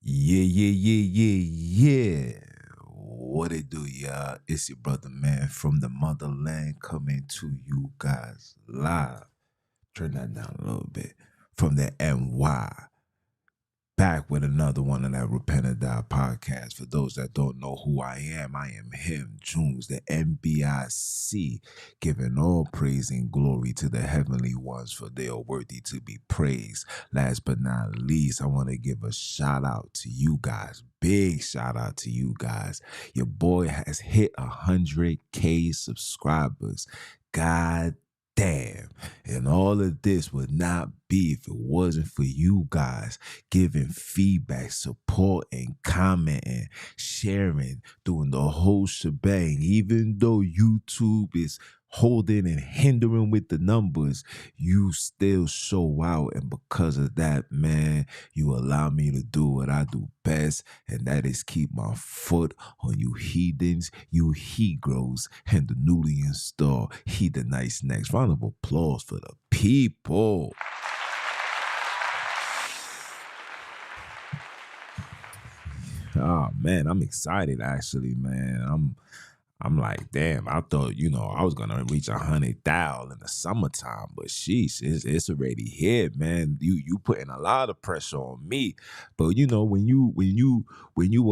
Yeah. What it do, y'all? It's your brother, man, from the motherland coming to you guys live. Turn that down a little bit. From the NY. Back with another one of that Repent or Die podcast. For those that don't know who I am him, Junes, the NBIC, giving all praise and glory to the heavenly ones, for they are worthy to be praised. Last but not least, I want to give a shout out to you guys. Big shout out to you guys. Your boy has hit 100K subscribers. God damn. And all of this would not be if it wasn't for you guys giving feedback, support, and commenting, sharing, doing the whole shebang. Even though YouTube is holding and hindering with the numbers, you still show out. And because of that, man, you allow me to do what I do best, and that is keep my foot on you heathens, you he-grows, and the newly installed heathenites next. Round of applause for the people. Oh man, I'm excited actually, man. I'm like, damn, I thought, I was gonna reach 100,000 in the summertime, but sheesh, it's already here, man. You putting a lot of pressure on me. But when you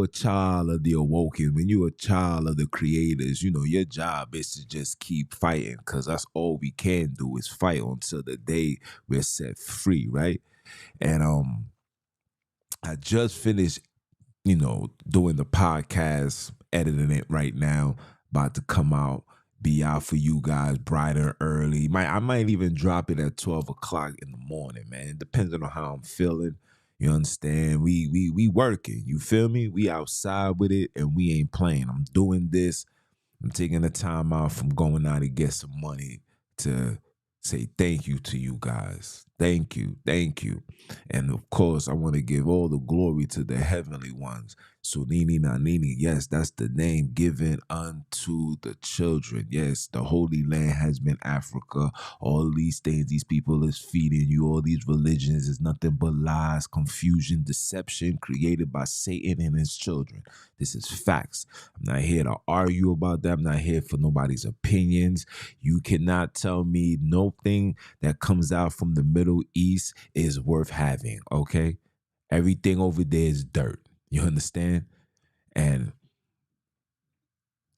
a child of the awoken, when you a child of the creators, your job is to just keep fighting, because that's all we can do is fight until the day we're set free, right? And I just finished doing the podcast, editing it right now, about to come out, be out for you guys bright and early. I might even drop it at 12 o'clock in the morning, man. It depends on how I'm feeling. You understand? We working. You feel me? We outside with it, and we ain't playing. I'm doing this. I'm taking the time out from going out to get some money to say thank you to you guys. Thank you. And of course, I want to give all the glory to the heavenly ones. Sunini Nanini, yes, that's the name given unto the children. Yes, the Holy Land has been Africa. All these things these people is feeding you, all these religions is nothing but lies, confusion, deception created by Satan and his children. This is facts. I'm not here to argue about that. I'm not here for nobody's opinions. You cannot tell me nothing that comes out from the Middle East is worth having, okay? Everything over there is dirt. You understand? And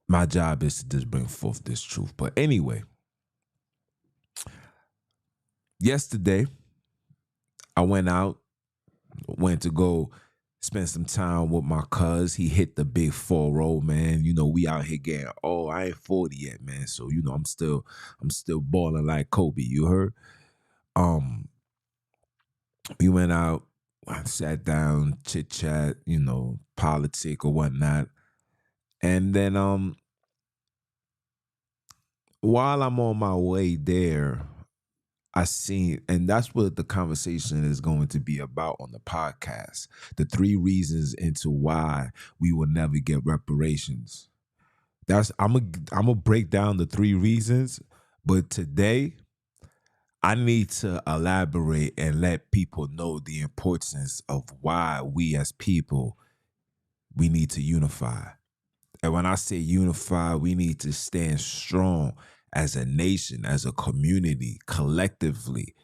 my job is to just bring forth this truth. But anyway, yesterday, I went to go spend some time with my cuz. He hit the big 4-0, man. We out here getting, I ain't 40 yet, man. So, I'm still balling like Kobe, you heard? We went out, I sat down, chit chat, politic or whatnot. And then while I'm on my way there, I seen, and that's what the conversation is going to be about on the podcast. The 3 reasons into why we will never get reparations. I'm gonna break down the 3 reasons, but today I need to elaborate and let people know the importance of why we as people, we need to unify. And when I say unify, we need to stand strong as a nation, as a community, collectively.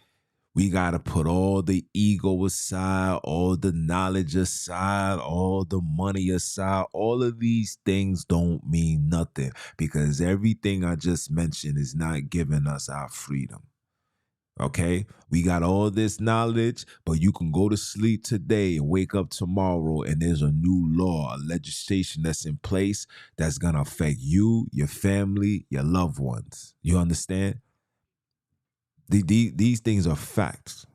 We got to put all the ego aside, all the knowledge aside, all the money aside. All of these things don't mean nothing, because everything I just mentioned is not giving us our freedom. Okay, we got all this knowledge, but you can go to sleep today and wake up tomorrow, and there's a new law, a legislation that's in place that's gonna affect you, your family, your loved ones. You understand? These things are facts.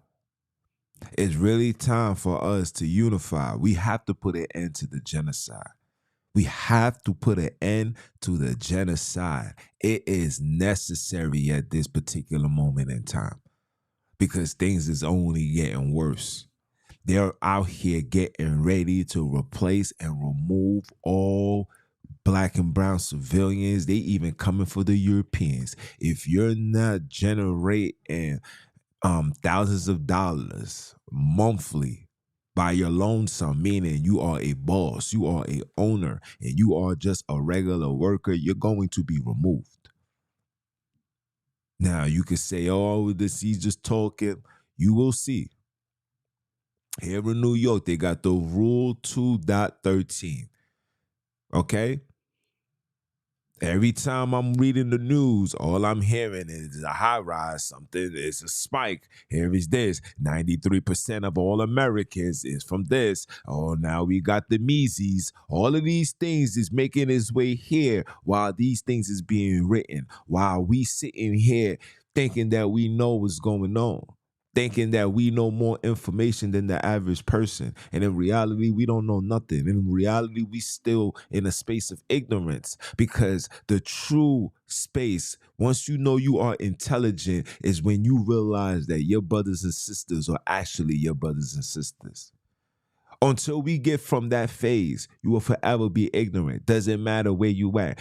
It's really time for us to unify. We have to put an end to the genocide. We have to put an end to the genocide. It is necessary at this particular moment in time, because things is only getting worse. They're out here getting ready to replace and remove all Black and brown civilians. They even coming for the Europeans. If you're not generating thousands of dollars monthly by your lonesome, meaning you are a boss, you are a owner, and you are just a regular worker, you're going to be removed. Now you could say, oh, this he's just talking. You will see. Here in New York, they got the Rule 2.13. Okay? Every time I'm reading the news, all I'm hearing is a high rise, something, it's a spike. Here is this 93% of all Americans is from this. Oh, now we got the Mises. All of these things is making its way here while these things is being written, while we sitting here thinking that we know what's going on, thinking that we know more information than the average person. And in reality, we don't know nothing. In reality, we still in a space of ignorance, because the true space, once you know you are intelligent, is when you realize that your brothers and sisters are actually your brothers and sisters. Until we get from that phase, you will forever be ignorant. Doesn't matter where you at.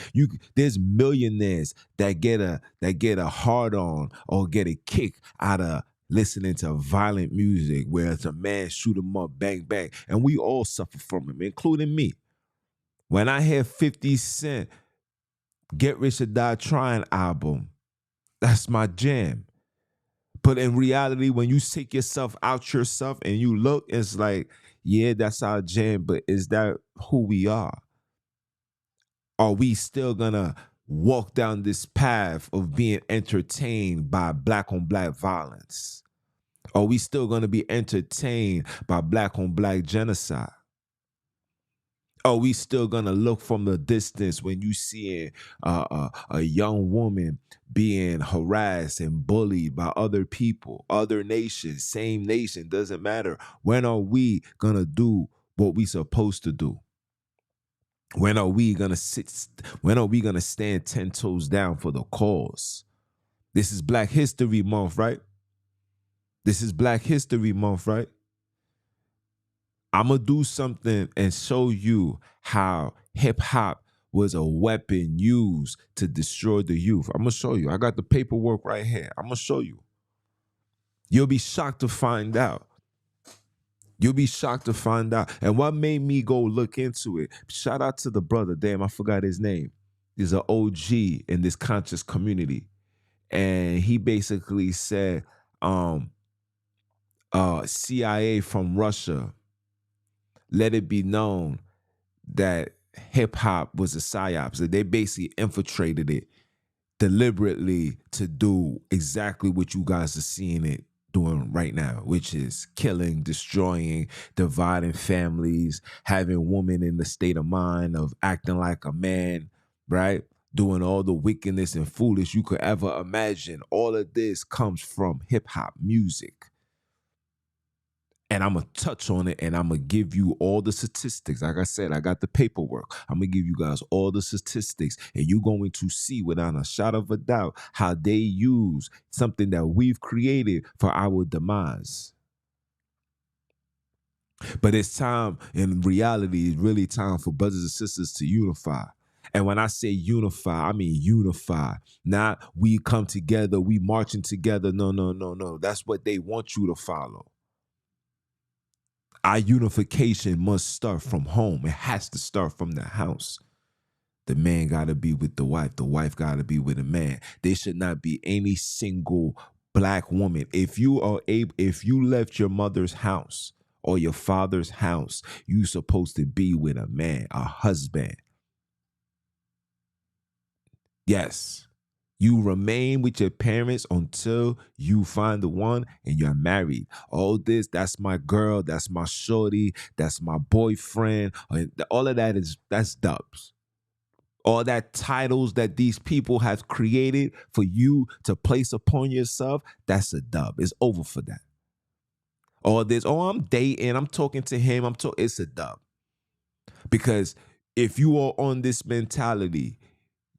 There's millionaires that get a hard on or get a kick out of listening to violent music, where it's a man shoot him up, bang bang, and we all suffer from it, including me. When I hear 50 Cent Get Rich or Die Trying album, that's my jam. But in reality, when you take yourself out yourself and you look, it's like, yeah, that's our jam, but is that who we are? Are we still gonna walk down this path of being entertained by black on black violence? Are we still gonna be entertained by black on black genocide? Are we still gonna look from the distance when you see a young woman being harassed and bullied by other people, other nations, same nation, doesn't matter? When are we gonna do what we supposed to do? When are we gonna when are we gonna stand 10 toes down for the cause? This is Black History Month, right? This is Black History Month, right? I'm going to do something and show you how hip hop was a weapon used to destroy the youth. I'm going to show you. I got the paperwork right here. I'm going to show you. You'll be shocked to find out. You'll be shocked to find out. And what made me go look into it, shout out to the brother, damn, I forgot his name. He's an OG in this conscious community. And he basically said, CIA from Russia, let it be known that hip hop was a psyops. That they basically infiltrated it deliberately to do exactly what you guys are seeing it doing right now, which is killing, destroying, dividing families, having women in the state of mind of acting like a man, right? Doing all the wickedness and foolish you could ever imagine. All of this comes from hip hop music. And I'm going to touch on it, and I'm going to give you all the statistics. Like I said, I got the paperwork. I'm going to give you guys all the statistics, and you're going to see without a shadow of a doubt how they use something that we've created for our demise. But it's time, in reality, it's really time for brothers and sisters to unify. And when I say unify, I mean unify. Not we come together, we marching together. No, no, no, no. That's what they want you to follow. Our unification must start from home. It has to start from the house. The man got to be with the wife got to be with the man. There should not be any single black woman. If you left your mother's house or your father's house, you supposed to be with a man, a husband. Yes. You remain with your parents until you find the one and you're married. All this, that's my girl, that's my shorty, that's my boyfriend. All of that's dubs. All that titles that these people have created for you to place upon yourself, that's a dub. It's over for that. All this, I'm dating, I'm talking to him, it's a dub. Because if you are on this mentality,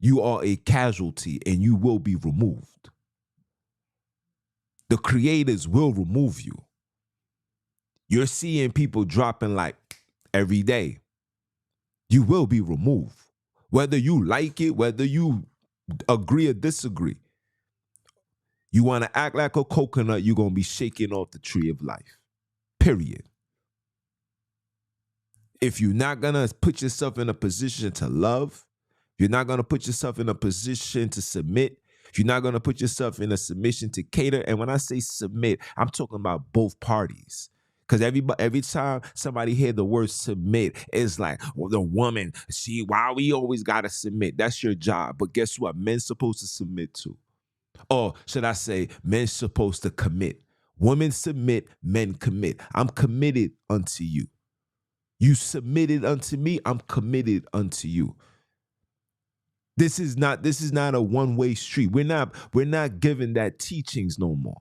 you are a casualty and you will be removed. The creators will remove you. You're seeing people dropping like every day. You will be removed. Whether you like it, whether you agree or disagree. You want to act like a coconut, you're going to be shaking off the tree of life. Period. If you're not gonna put yourself in a position to love, you're not gonna put yourself in a position to submit. If you're not gonna put yourself in a submission to cater, and when I say submit, I'm talking about both parties. Because every time somebody hear the word submit, it's like, well, the woman, see, why we always gotta submit? That's your job. But guess what? Men's supposed to submit to. Or should I say, men's supposed to commit. Women submit, men commit. I'm committed unto you. You submitted unto me, I'm committed unto you. This is not a one-way street. We're not giving that teachings no more.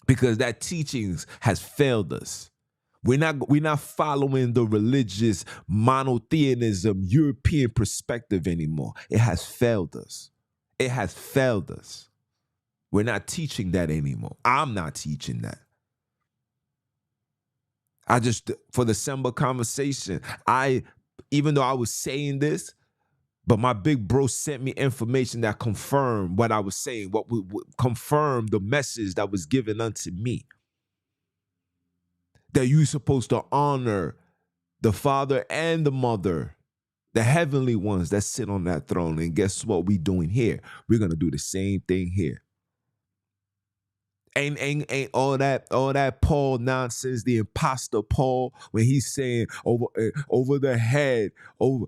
Because that teachings has failed us. We're not following the religious monotheism European perspective anymore. It has failed us. It has failed us. We're not teaching that anymore. I'm not teaching that. I just, for the December conversation, even though I was saying this, but my big bro sent me information that confirmed what I was saying, what would confirm the message that was given unto me. That you're supposed to honor the father and the mother, the heavenly ones that sit on that throne. And guess what we're doing here? We're going to do the same thing here. Ain't all that Paul nonsense, the imposter Paul, when he's saying over the head, over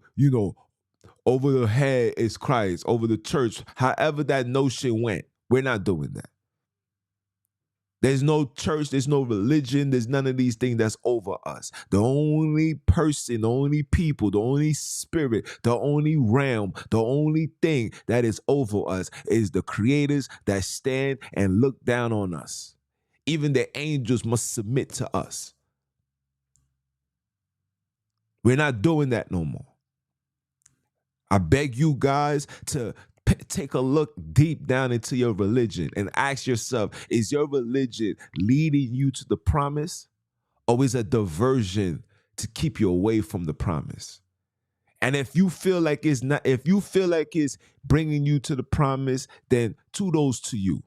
the head is Christ, over the church, however that notion went. We're not doing that. There's no church, there's no religion, there's none of these things that's over us. The only person, the only people, the only spirit, the only realm, the only thing that is over us is the creators that stand and look down on us. Even the angels must submit to us. We're not doing that no more. I beg you guys to take a look deep down into your religion and ask yourself, is your religion leading you to the promise, or is it a diversion to keep you away from the promise? And if you feel like it's not, if you feel like it's bringing you to the promise, then kudos to you.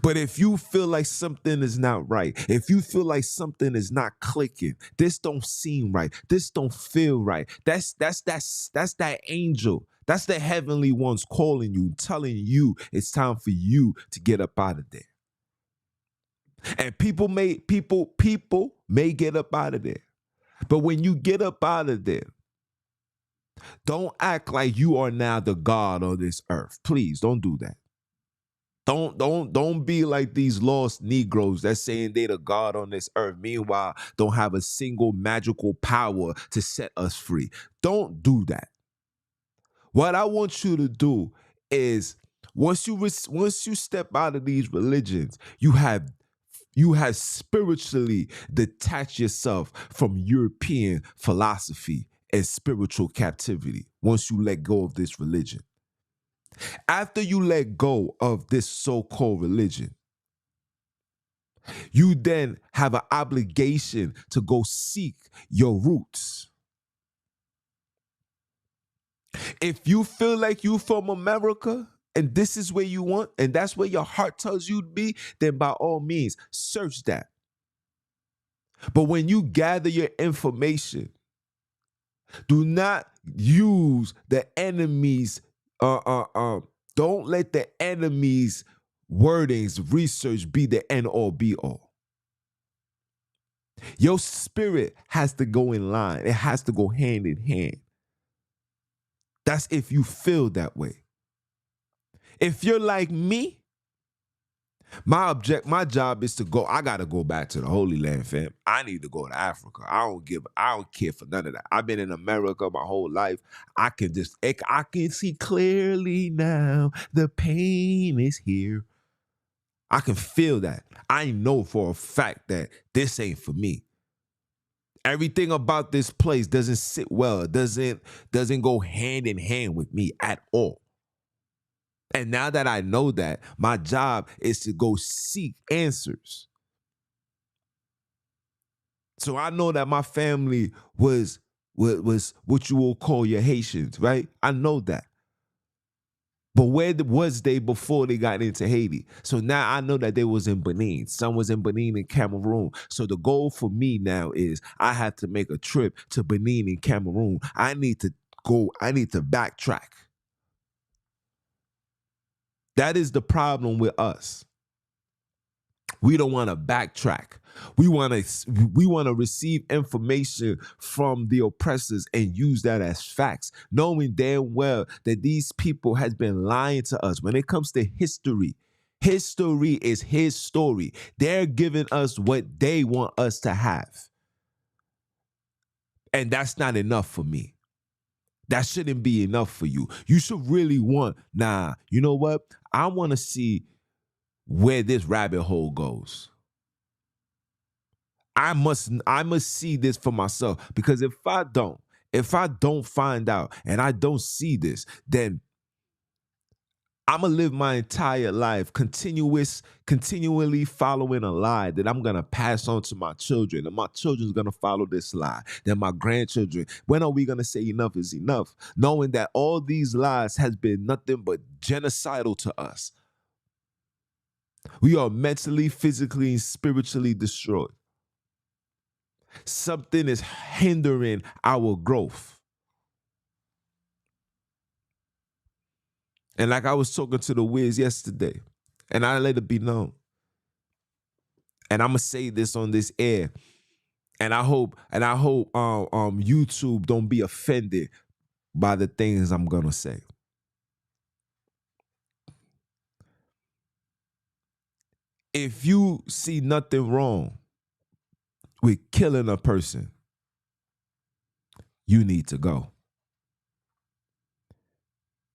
But if you feel like something is not right, if you feel like something is not clicking, this don't seem right, this don't feel right, that's that angel. That's the heavenly ones calling you, telling you it's time for you to get up out of there. And people may get up out of there. But when you get up out of there, don't act like you are now the God on this earth. Please don't do that. Don't be like these lost Negroes that's saying they the God on this earth. Meanwhile, don't have a single magical power to set us free. Don't do that. What I want you to do is once you step out of these religions, you have spiritually detached yourself from European philosophy and spiritual captivity once you let go of this religion. After you let go of this so-called religion, you then have an obligation to go seek your roots. If you feel like you from America and this is where you want, and that's where your heart tells you to be, then by all means, search that. But when you gather your information, do not use the enemy's don't let the enemy's wordings, research be the end all be all. Your spirit has to go in line. It has to go hand in hand. That's if you feel that way. If you're like me, my job is to go. I gotta go back to the Holy Land, fam. I need to go to Africa. I don't care for none of that. I've been in America my whole life. I can see clearly now. The pain is here. I can feel that. I know for a fact that this ain't for me. Everything about this place doesn't sit well. It doesn't go hand in hand with me at all. And now that I know that, my job is to go seek answers. So I know that my family was what you will call your Haitians, right? I know that. But where was they before they got into Haiti? So now I know that they was in Benin. Some was in Benin and Cameroon. So the goal for me now is I have to make a trip to Benin and Cameroon. I need to backtrack. That is the problem with us. We don't want to backtrack. We want to receive information from the oppressors and use that as facts, knowing damn well that these people has been lying to us. When it comes to history, history is his story. They're giving us what they want us to have. And that's not enough for me. That shouldn't be enough for you. You should really want, you know what? I want to see where this rabbit hole goes. I must see this for myself, because if I don't find out and I don't see this, then I'm gonna live my entire life continually following a lie that I'm gonna pass on to my children, and my children's gonna follow this lie. Then my grandchildren. When are we gonna say enough is enough? Knowing that all these lies has been nothing but genocidal to us. We are mentally, physically, and spiritually destroyed. Something is hindering our growth. And like I was talking to the Wiz yesterday, and I let it be known. And I'm gonna say this on this air, and I hope YouTube don't be offended by the things I'm gonna say. If you see nothing wrong with killing a person, you need to go.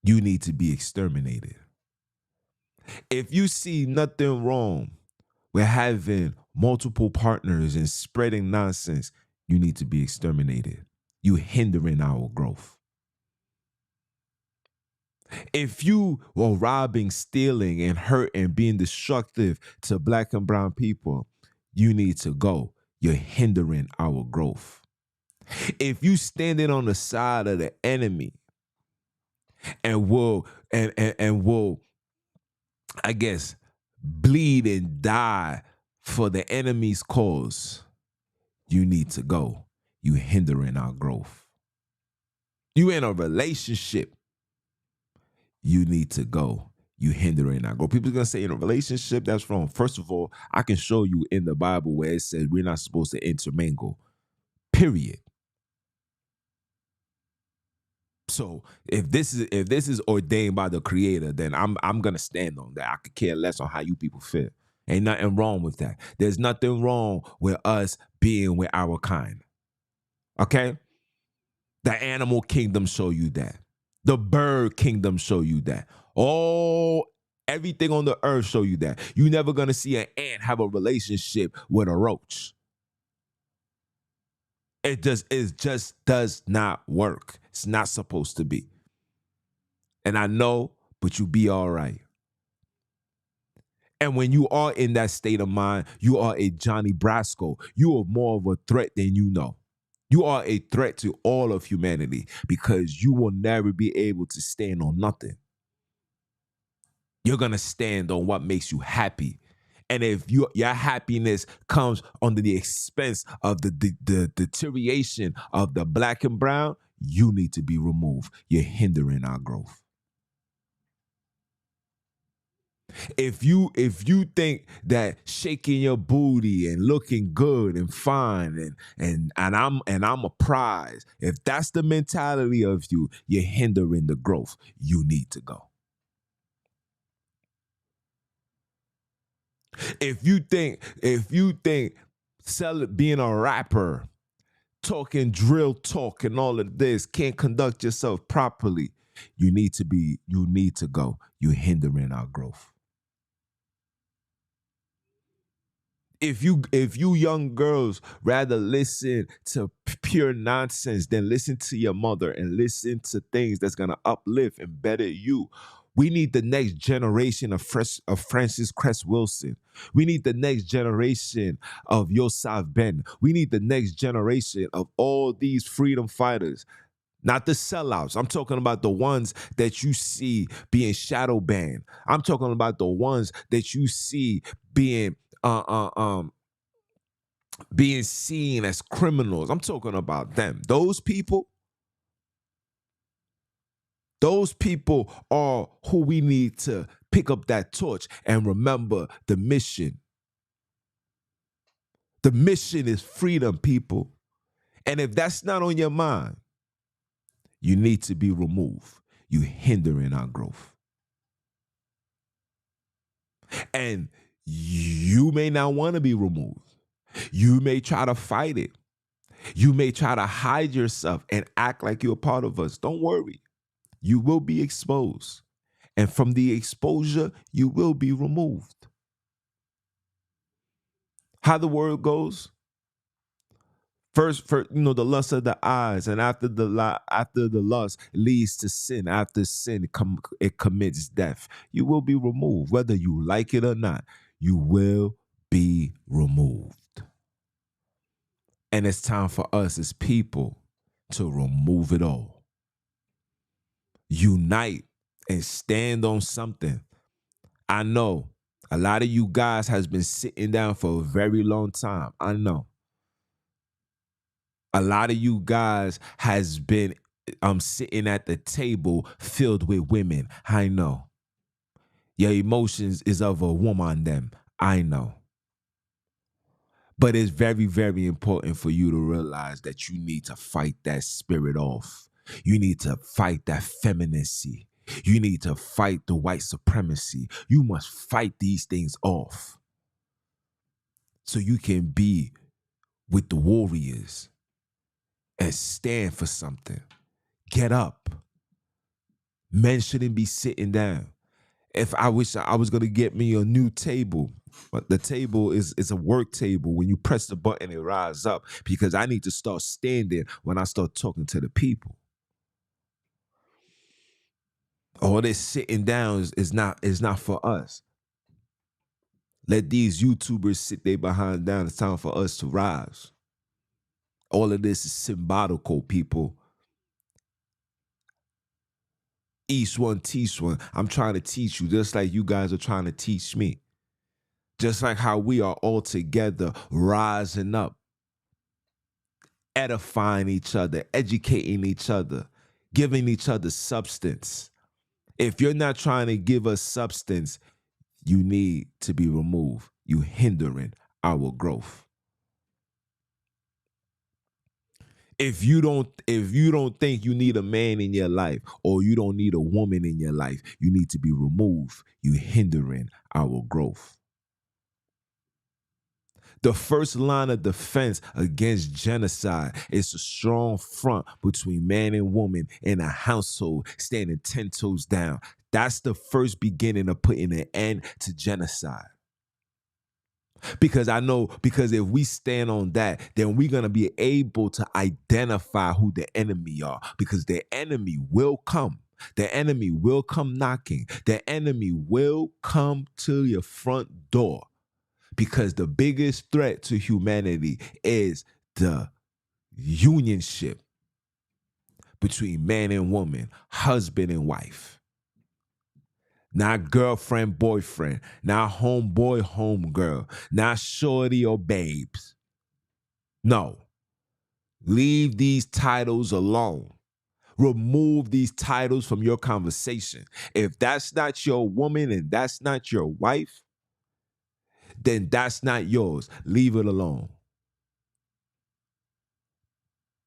You need to be exterminated. If you see nothing wrong with having multiple partners and spreading nonsense, you need to be exterminated. You hindering our growth. If you were robbing, stealing, and hurting, being destructive to Black and brown people, you need to go. You're hindering our growth. If you standing on the side of the enemy and will I guess bleed and die for the enemy's cause, you need to go. You hindering our growth. You in a relationship, you need to go. You hindering our growth. People are gonna say in a relationship, that's wrong. First of all, I can show you in the Bible where it says we're not supposed to intermingle. Period. So if this is ordained by the Creator, then I'm gonna stand on that. I could care less on how you people feel. Ain't nothing wrong with that. There's nothing wrong with us being with our kind. Okay? The animal kingdom show you that. The bird kingdom show you that. Everything on the earth show you that. You're never gonna see an ant have a relationship with a roach. It just does not work. It's not supposed to be. And I know, but you be all right. And when you are in that state of mind, you are a Johnny Brasco. You are more of a threat than you know. You are a threat to all of humanity because you will never be able to stand on nothing. You're going to stand on what makes you happy. And if your happiness comes under the expense of the deterioration of the Black and brown, you need to be removed. You're hindering our growth. If you think that shaking your booty and looking good and fine and I'm a prize, if that's the mentality of you, you're hindering the growth. You need to go. If you think being a rapper, talking drill talk and all of this can't conduct yourself properly, you need to go. You're hindering our growth. If you young girls rather listen to pure nonsense than listen to your mother and listen to things that's gonna uplift and better you, we need the next generation of Francis Cress Wilson. We need the next generation of Yosef Ben. We need the next generation of all these freedom fighters. Not the sellouts. I'm talking about the ones that you see being shadow banned. I'm talking about the ones that you see being uh uh um being seen as criminals. I'm talking about them. Those people are who we need to pick up that torch and remember the mission. The mission is freedom, people. And if that's not on your mind, you need to be removed. You hindering our growth. And you may not want to be removed. You may try to fight it. You may try to hide yourself and act like you're a part of us. Don't worry. You will be exposed. And from the exposure, you will be removed. How the word goes? First, the lust of the eyes, and after the lust leads to sin. After sin, it commits death. You will be removed, whether you like it or not. You will be removed. And it's time for us as people to remove it all. Unite and stand on something. I know a lot of you guys has been sitting down for a very long time. I know. A lot of you guys has been sitting at the table filled with women. I know. Your emotions is of a woman them. I know. But it's very, very important for you to realize that you need to fight that spirit off. You need to fight that femininity. You need to fight the white supremacy. You must fight these things off so you can be with the warriors and stand for something. Get up. Men shouldn't be sitting down. If I wish I was going to get me a new table, but the table is a work table. When you press the button, it rises up because I need to start standing when I start talking to the people. All this sitting down is not for us. Let these YouTubers sit their behind down. It's time for us to rise. All of this is symbolical, people. Each one teach one. I'm trying to teach you just like you guys are trying to teach me. Just like how we are all together rising up, edifying each other, educating each other, giving each other substance. If you're not trying to give us substance, you need to be removed. You hindering our growth. If you don't think you need a man in your life or you don't need a woman in your life, you need to be removed. You hindering our growth. The first line of defense against genocide is a strong front between man and woman in a household standing 10 toes down. That's the first beginning of putting an end to genocide. Because if we stand on that, then we're going to be able to identify who the enemy are, because the enemy will come. The enemy will come knocking. The enemy will come to your front door, because the biggest threat to humanity is the unionship between man and woman, husband and wife. Not girlfriend, boyfriend, not homeboy, homegirl, not shorty or babes. No. Leave these titles alone. Remove these titles from your conversation. If that's not your woman and that's not your wife, then that's not yours. Leave it alone.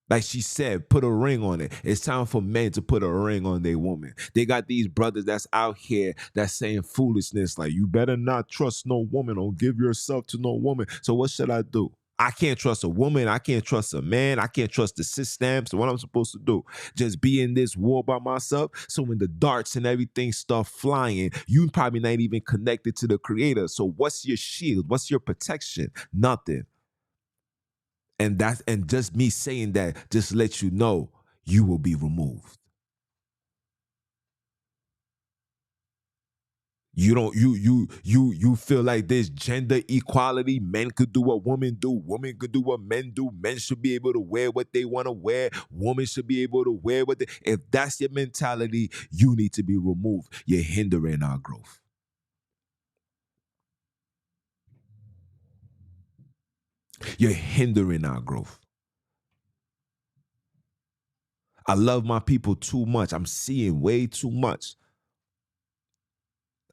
Like she said, put a ring on it. It's time for men to put a ring on their woman. They got these brothers that's out here that's saying foolishness like, you better not trust no woman or give yourself to no woman. So what should I do? I can't trust a woman. I can't trust a man. I can't trust the system. So what I'm supposed to do? Just be in this war by myself? So when the darts and everything start flying, you probably not even connected to the creator. So what's your shield? What's your protection? Nothing. And just me saying that just lets you know you will be removed. You don't you feel like there's gender equality. Men could do what women do. Women could do what men do. Men should be able to wear what they want to wear. Women should be able to wear what they. If that's your mentality, you need to be removed. You're hindering our growth. You're hindering our growth. I love my people too much. I'm seeing way too much.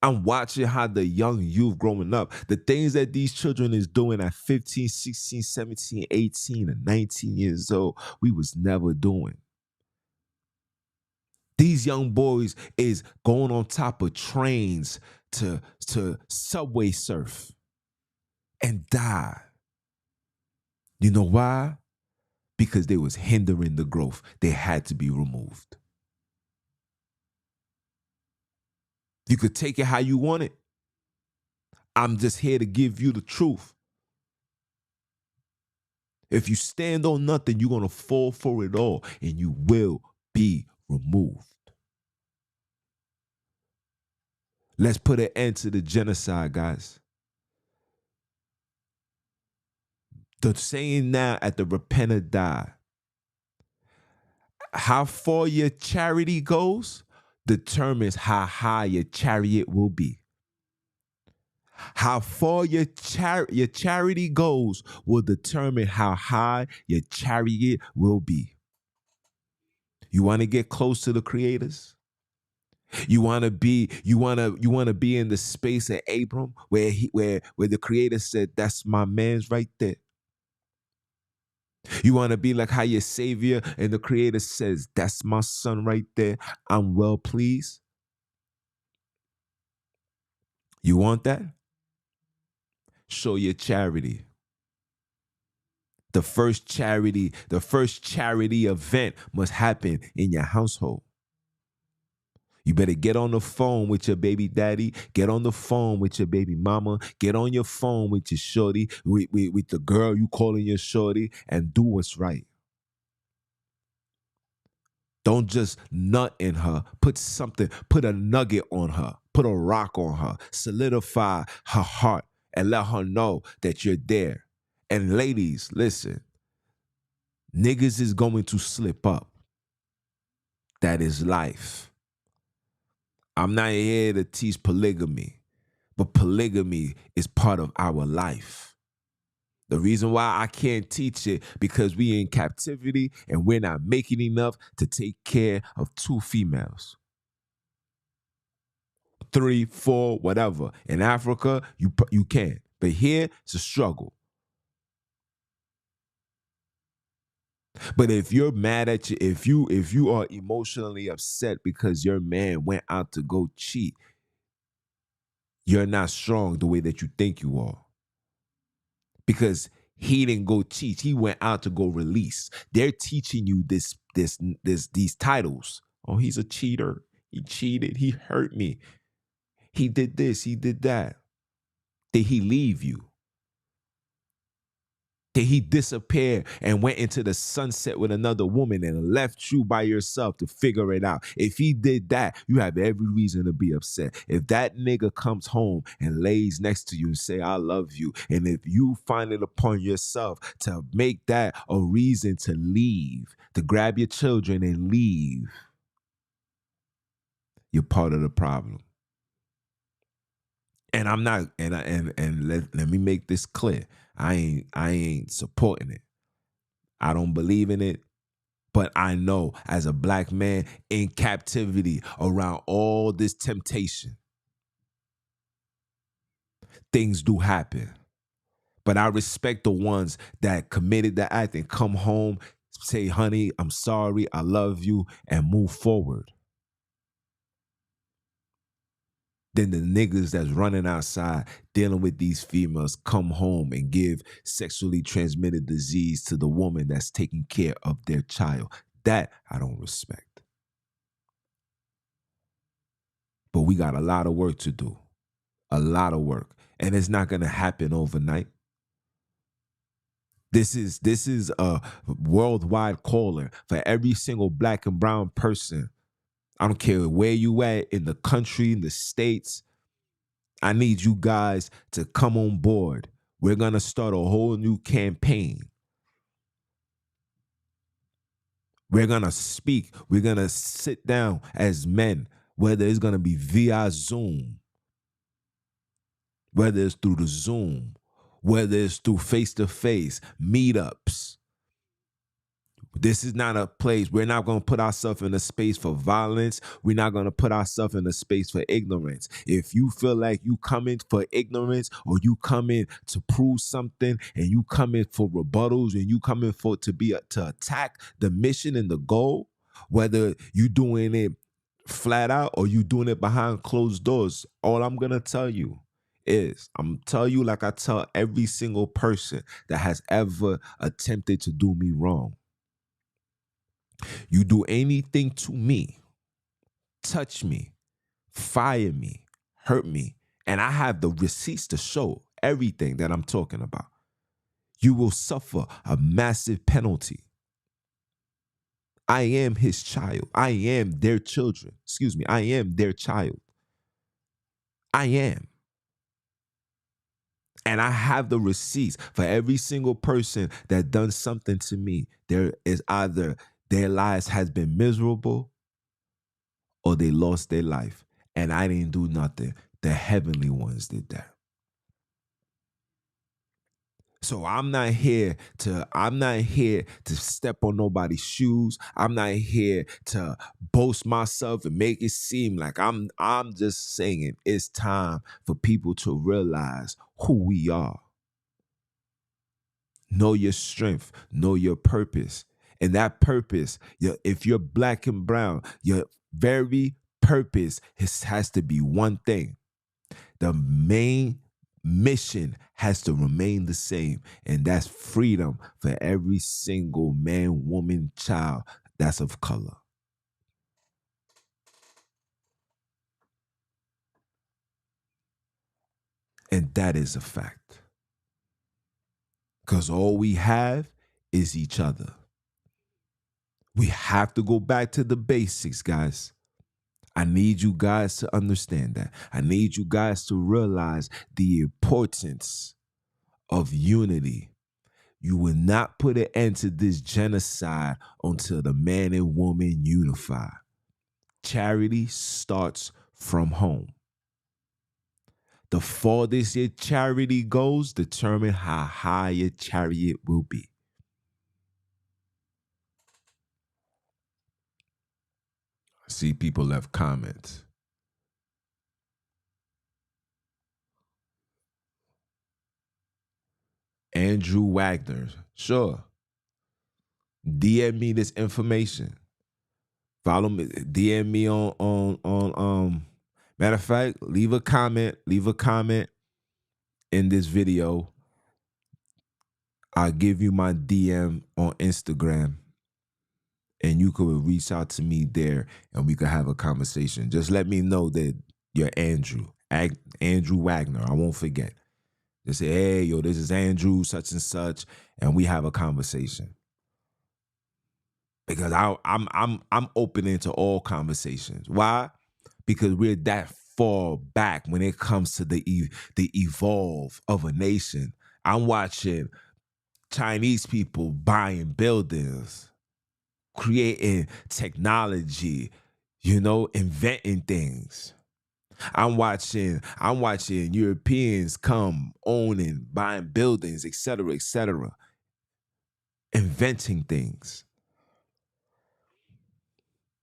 I'm watching how the young youth growing up, the things that these children is doing at 15, 16, 17, 18, and 19 years old, we was never doing. These young boys is going on top of trains to subway surf and die. You know why? Because they was hindering the growth. They had to be removed. You could take it how you want it. I'm just here to give you the truth. If you stand on nothing, you're going to fall for it all and you will be removed. Let's put an end to the genocide, guys. The saying now at the repent or die. How far your charity goes determines how high your chariot will be. How far your charity goes will determine how high your chariot will be. You want to get close to the creators? You want to be in the space of Abram where the creator said, that's my man's right there. You want to be like how your savior and the creator says, that's my son right there. I'm well pleased. You want that? Show your charity. The first charity event must happen in your household. You better get on the phone with your baby daddy, get on the phone with your baby mama, get on your phone with your shorty, with the girl you calling your shorty, and do what's right. Don't just nut in her. Put a nugget on her, put a rock on her, solidify her heart, and let her know that you're there. And ladies, listen, niggas is going to slip up. That is life. I'm not here to teach polygamy, but polygamy is part of our life. The reason why I can't teach it because we in captivity and we're not making enough to take care of 2 females. 3, 4, whatever. In Africa, you can. But here, it's a struggle. But if you're mad at you, if you are emotionally upset because your man went out to go cheat, you're not strong the way that you think you are. Because he didn't go cheat. He went out to go release. They're teaching you these titles. Oh, he's a cheater. He cheated. He hurt me. He did this. He did that. Did he leave you? Did he disappear and went into the sunset with another woman and left you by yourself to figure it out? If he did that, you have every reason to be upset. If that nigga comes home and lays next to you and say, I love you, and if you find it upon yourself to make that a reason to leave, to grab your children and leave, you're part of the problem. And I'm not, and let me make this clear. I ain't supporting it. I don't believe in it. But I know as a black man in captivity around all this temptation, things do happen. But I respect the ones that committed the act and come home, say, honey, I'm sorry, I love you, and move forward. Then the niggas that's running outside dealing with these females come home and give sexually transmitted disease to the woman that's taking care of their child. That I don't respect. But we got a lot of work to do. A lot of work. And it's not going to happen overnight. This is a worldwide calling for every single black and brown person. I don't care where you at in the country, in the states. I need you guys to come on board. We're going to start a whole new campaign. We're going to speak. We're going to sit down as men, whether it's going to be via Zoom, whether it's through the Zoom, whether it's through face-to-face meetups. This is not a place. We're not going to put ourselves in a space for violence. We're not going to put ourselves in a space for ignorance. If you feel like you come in for ignorance, or you come in to prove something, and you come in for rebuttals, and you come in for to attack the mission and the goal, whether you doing it flat out or you doing it behind closed doors, all I'm going to tell you is, I'm tell you like I tell every single person that has ever attempted to do me wrong. You do anything to me, touch me, fire me, hurt me, and I have the receipts to show everything that I'm talking about, you will suffer a massive penalty. I am his child. I am their children. Excuse me. I am their child. I am. And I have the receipts for every single person that done something to me. There is either their lives has been miserable or they lost their life. And I didn't do nothing. The heavenly ones did that. So I'm not here to step on nobody's shoes. I'm not here to boast myself and make it seem like I'm just saying it's time for people to realize who we are. Know your strength, know your purpose. And that purpose, if you're black and brown, your very purpose has to be one thing. The main mission has to remain the same, and that's freedom for every single man, woman, child that's of color. And that is a fact. Because all we have is each other. We have to go back to the basics, guys. I need you guys to understand that. I need you guys to realize the importance of unity. You will not put an end to this genocide until the man and woman unify. Charity starts from home. The farthest your charity goes determine how high your chariot will be. I see people left comments. Andrew Wagner, sure. DM me this information. Follow me, DM me on matter of fact, leave a comment in this video. I'll give you my DM on Instagram, and you could reach out to me there and we could have a conversation. Just let me know that you're Andrew Wagner. I won't forget. Just say, hey, yo, this is Andrew, such and such, and we have a conversation. Because I'm open into all conversations. Why? Because we're that far back when it comes to the evolve of a nation. I'm watching Chinese people buying buildings, creating technology, inventing things. I'm watching Europeans come owning, buying buildings, etc., inventing things.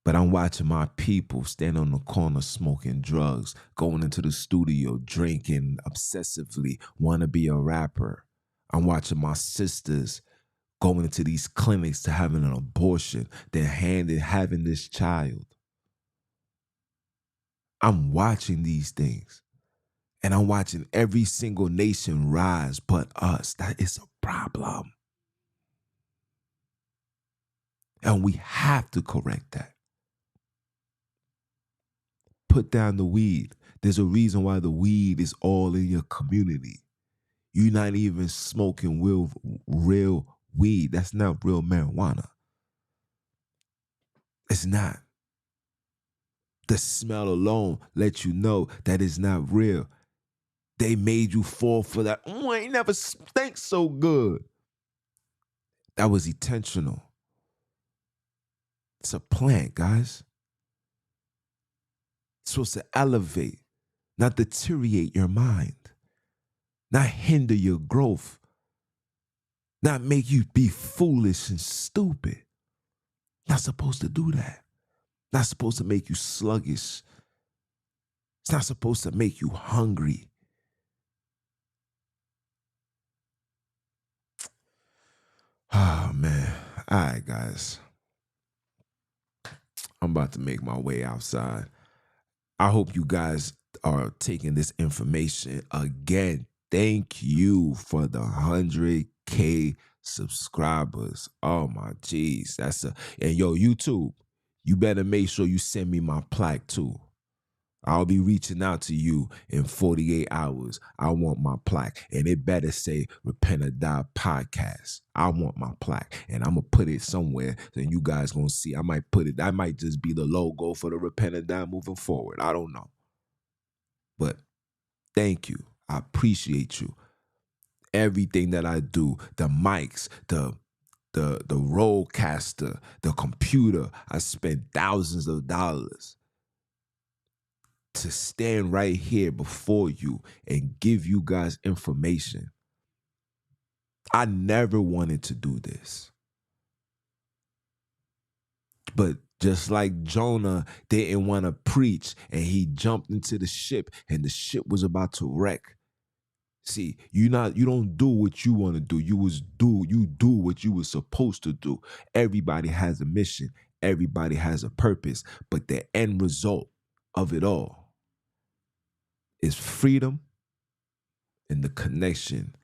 But I'm watching my people stand on the corner smoking drugs, going into the studio, drinking obsessively, want to be a rapper. I'm watching my sisters going into these clinics to having an abortion, then having this child. I'm watching these things. And I'm watching every single nation rise but us. That is a problem. And we have to correct that. Put down the weed. There's a reason why the weed is all in your community. You're not even smoking real weed. That's not real marijuana. It's not. The smell alone lets you know that it's not real. They made you fall for that. Oh, I ain't never stank so good. That was intentional. It's a plant, guys. It's supposed to elevate, not deteriorate your mind, not hinder your growth, not make you be foolish and stupid. Not supposed to do that. Not supposed to make you sluggish. It's not supposed to make you hungry. Oh, man. All right, guys. I'm about to make my way outside. I hope you guys are taking this information. Again, thank you for the 100K subscribers. Oh my geez. And yo, YouTube, you better make sure you send me my plaque too. I'll be reaching out to you in 48 hours. I want my plaque. And it better say Repent or Die Podcast. I want my plaque. And I'm going to put it somewhere so you guys going to see. I might just be the logo for the Repent or Die moving forward. I don't know. But thank you. I appreciate you. Everything that I do, the mics, the roadcaster, the computer, I spend thousands of dollars to stand right here before you and give you guys information. I never wanted to do this. But just like Jonah didn't want to preach and he jumped into the ship and the ship was about to wreck. See, you don't do what you want to do. You do what you were supposed to do. Everybody has a mission. Everybody has a purpose. But the end result of it all is freedom and the connection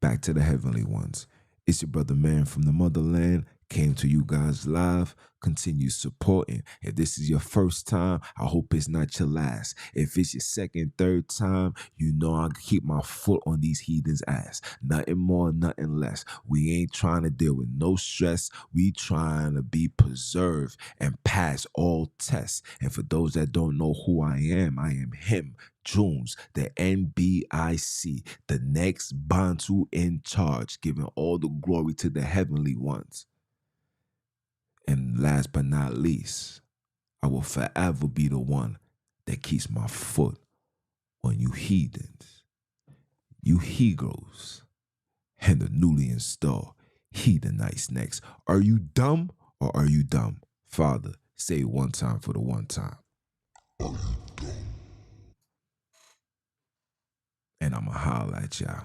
back to the heavenly ones. It's your brother man from the motherland. Came to you guys live. Continue supporting. If this is your first time, I hope it's not your last. If it's your second, third time, you know I keep my foot on these heathens' ass. Nothing more, nothing less. We ain't trying to deal with no stress. We trying to be preserved and pass all tests. And for those that don't know who I am him. Jones, the NBIC, the next Bantu in charge, giving all the glory to the heavenly ones. And last but not least, I will forever be the one that keeps my foot on you heathens, you Hebrews, and the newly installed Heathenites next. Are you dumb or are you dumb? Father, say it one time for the one time. And I'ma holler at y'all.